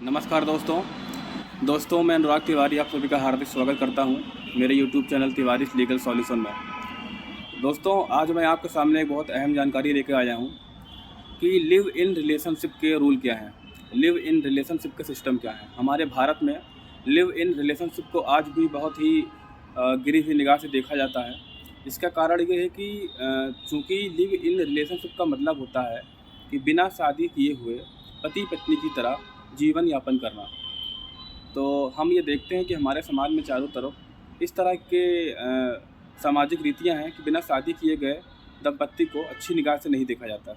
नमस्कार दोस्तों मैं अनुराग तिवारी आप सभी का हार्दिक स्वागत करता हूं मेरे YouTube channel Tiwari legal solution में। दोस्तों आज मैं आपके सामने एक बहुत अहम जानकारी लेकर आया हूं कि लिव इन रिलेशनशिप के रूल क्या हैं, लिव इन रिलेशनशिप का सिस्टम क्या है। हमारे भारत में लिव इन रिलेशनशिप को आज भी बहुत ही गिरी हुई निगाह से देखा जाता है। इसका कारण ये है कि चूँकि लिव इन रिलेशनशिप का मतलब होता है कि बिना शादी किए हुए पति पत्नी की तरह जीवन यापन करना। तो हम ये देखते हैं कि हमारे समाज में चारों तरफ इस तरह के सामाजिक रीतियां हैं कि बिना शादी किए गए दंपत्ति को अच्छी निगाह से नहीं देखा जाता।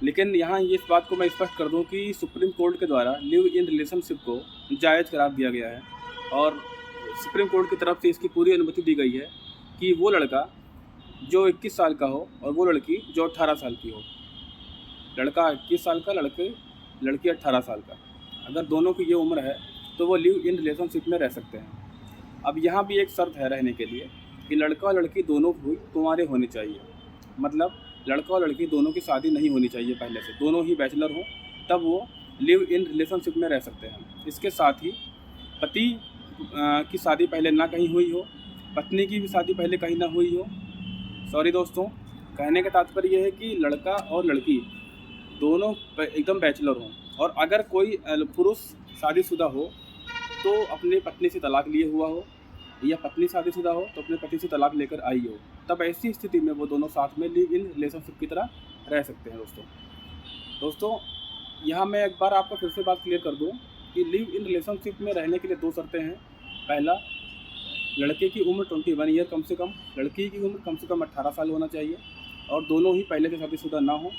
लेकिन यहाँ इस बात को मैं स्पष्ट कर दूं कि सुप्रीम कोर्ट के द्वारा लिव इन रिलेशनशिप को जायज़ करार दिया गया है और सुप्रीम कोर्ट की तरफ से इसकी पूरी अनुमति दी गई है कि वो लड़का जो 21 साल का हो और वो लड़की जो 18 साल की हो। लड़का 21 साल का, लड़की 18 साल का, अगर दोनों की ये उम्र है तो वो लिव इन रिलेशनशिप में रह सकते हैं। अब यहाँ भी एक शर्त है रहने के लिए कि लड़का और लड़की दोनों कुंवारे होने चाहिए। मतलब लड़का और लड़की दोनों की शादी नहीं होनी चाहिए पहले से, दोनों ही बैचलर हों, तब वो लिव इन रिलेशनशिप में रह सकते हैं। इसके साथ ही पति की शादी पहले ना कहीं हुई हो, पत्नी की भी शादी पहले कहीं ना हुई हो। सॉरी दोस्तों, कहने का तात्पर्य यह है कि लड़का और लड़की दोनों एकदम बैचलर हों और अगर कोई पुरुष शादीशुदा हो तो अपने पत्नी से तलाक लिए हुआ हो या पत्नी शादीशुदा हो तो अपने पति से तलाक लेकर आई हो, तब ऐसी स्थिति में वो दोनों साथ में लिव इन रिलेशनशिप की तरह रह सकते हैं। दोस्तों यहाँ मैं एक बार आपको फिर से बात क्लियर कर दूँ कि लिव इन रिलेशनशिप में रहने के लिए दो शर्तें हैं। पहला, लड़के की उम्र 21 ईयर कम से कम, लड़की की उम्र कम से कम 18 साल होना चाहिए और दोनों ही पहले से शादीशुदा ना हो।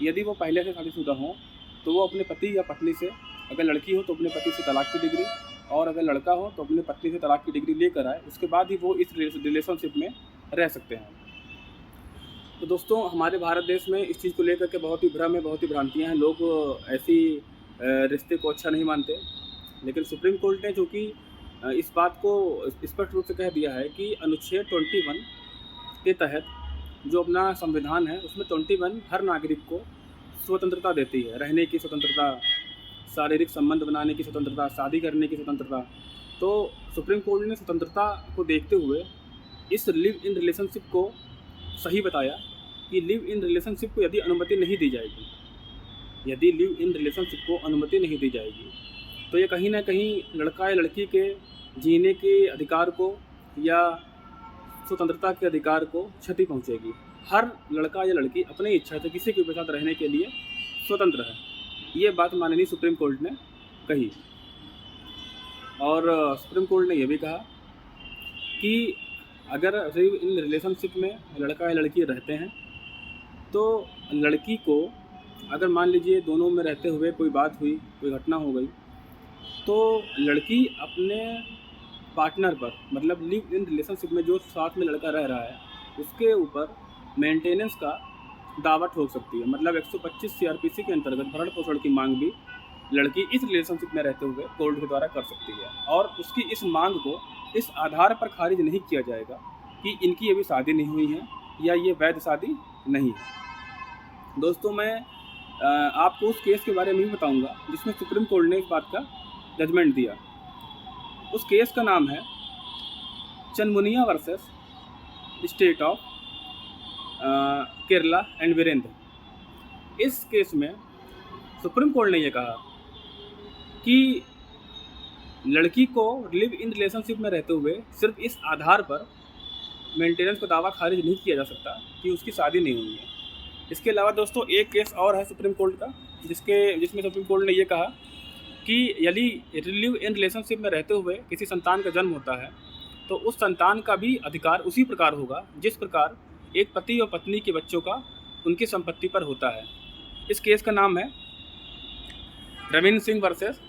यदि वो पहले से शादीशुदा हों तो वो अपने पति या पत्नी से, अगर लड़की हो तो अपने पति से तलाक की डिग्री और अगर लड़का हो तो अपने पत्नी से तलाक की डिग्री लेकर आए, उसके बाद ही वो इस रिलेशनशिप में रह सकते हैं। तो दोस्तों हमारे भारत देश में इस चीज़ को लेकर के बहुत ही भ्रम है, बहुत ही भ्रांतियाँ हैं। लोग ऐसी रिश्ते को अच्छा नहीं मानते, लेकिन सुप्रीम कोर्ट ने चूँकि इस बात को स्पष्ट रूप से कह दिया है कि अनुच्छेद 21 के तहत जो अपना संविधान है उसमें 21 हर नागरिक को स्वतंत्रता देती है, रहने की स्वतंत्रता, शारीरिक संबंध बनाने की स्वतंत्रता, शादी करने की स्वतंत्रता। तो सुप्रीम कोर्ट ने स्वतंत्रता को देखते हुए इस लिव इन रिलेशनशिप को सही बताया कि लिव इन रिलेशनशिप को यदि अनुमति नहीं दी जाएगी, यदि लिव इन रिलेशनशिप को अनुमति नहीं दी जाएगी तो ये कहीं ना कहीं लड़का या लड़की के जीने के अधिकार को या स्वतंत्रता के अधिकार को क्षति पहुंचेगी। हर लड़का या लड़की अपनी इच्छा से किसी के भी साथ रहने के लिए स्वतंत्र है, ये बात माननीय सुप्रीम कोर्ट ने कही। और सुप्रीम कोर्ट ने यह भी कहा कि अगर इन रिलेशनशिप में लड़का या लड़की रहते हैं तो लड़की को, अगर मान लीजिए दोनों में रहते हुए कोई बात हुई, कोई घटना हो गई, तो लड़की अपने पार्टनर पर, मतलब लिव इन रिलेशनशिप में जो साथ में लड़का रह रहा है उसके ऊपर मेंटेनेंस का दावा ठोक सकती है। मतलब 125 सीआरपीसी के अंतर्गत भरण पोषण की मांग भी लड़की इस रिलेशनशिप में रहते हुए कोर्ट के द्वारा कर सकती है और उसकी इस मांग को इस आधार पर खारिज नहीं किया जाएगा कि इनकी अभी शादी नहीं हुई है या ये वैध शादी नहीं है। दोस्तों मैं आपको उस केस के बारे में भी बताऊंगा जिसमें सुप्रीम कोर्ट ने इस बात का जजमेंट दिया। उस केस का नाम है Chanmuniya versus state of Kerala and Virendra. इस केस में सुप्रीम कोर्ट ने यह कहा कि लड़की को लिव इन रिलेशनशिप में रहते हुए सिर्फ इस आधार पर मेंटेनेंस का दावा खारिज नहीं किया जा सकता कि उसकी शादी नहीं हुई है। इसके अलावा दोस्तों एक केस और है सुप्रीम कोर्ट का जिसमें सुप्रीम कोर्ट ने यह कहा कि यदि लिव इन रिलेशनशिप में रहते हुए किसी संतान का जन्म होता है तो उस संतान का भी अधिकार उसी प्रकार होगा जिस प्रकार एक पति और पत्नी के बच्चों का उनकी संपत्ति पर होता है। इस केस का नाम है रविंद्र सिंह वर्सेस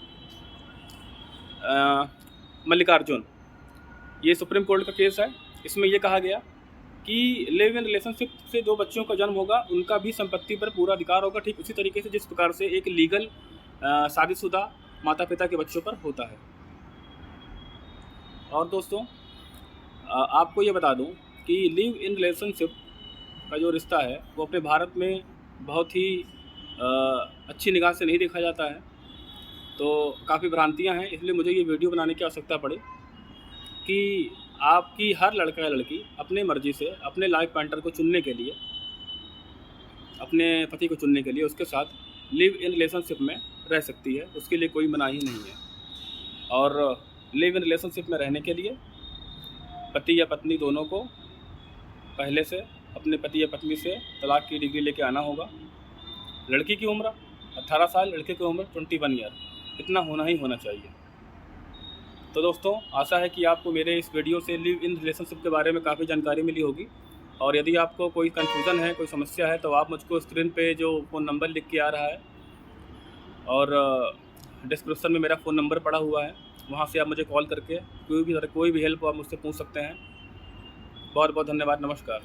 मल्लिकार्जुन। ये सुप्रीम कोर्ट का केस है। इसमें यह कहा गया कि लिव इन रिलेशनशिप से जो बच्चों का जन्म होगा उनका भी संपत्ति पर पूरा अधिकार होगा, ठीक उसी तरीके से जिस प्रकार से एक लीगल शादीशुदा माता पिता के बच्चों पर होता है। और दोस्तों आपको ये बता दूं कि लिव इन रिलेशनशिप का जो रिश्ता है वो अपने भारत में बहुत ही अच्छी निगाह से नहीं देखा जाता है। तो काफ़ी भ्रांतियाँ हैं, इसलिए मुझे ये वीडियो बनाने की आवश्यकता पड़ी कि आपकी हर लड़का या लड़की अपनी मर्ज़ी से अपने लाइफ पार्टनर को चुनने के लिए, अपने पति को चुनने के लिए उसके साथ लिव इन रिलेशनशिप में रह सकती है, उसके लिए कोई मनाही नहीं है। और लिव इन रिलेशनशिप में रहने के लिए पति या पत्नी दोनों को पहले से अपने पति या पत्नी से तलाक की डिग्री लेके आना होगा। लड़की की उम्र 18 साल, लड़के की उम्र 21 ईयर, इतना होना ही होना चाहिए। तो दोस्तों, आशा है कि आपको मेरे इस वीडियो से लिव इन रिलेशनशिप के बारे में काफ़ी जानकारी मिली होगी। और यदि आपको कोई कन्फ्यूज़न है, कोई समस्या है, तो आप मुझको स्क्रीन पे जो फ़ोन नंबर लिख के आ रहा है और डिस्क्रिप्शन में मेरा फ़ोन नंबर पड़ा हुआ है, वहाँ से आप मुझे कॉल करके कोई भी हेल्प आप मुझसे पूछ सकते हैं। बहुत बहुत धन्यवाद। नमस्कार।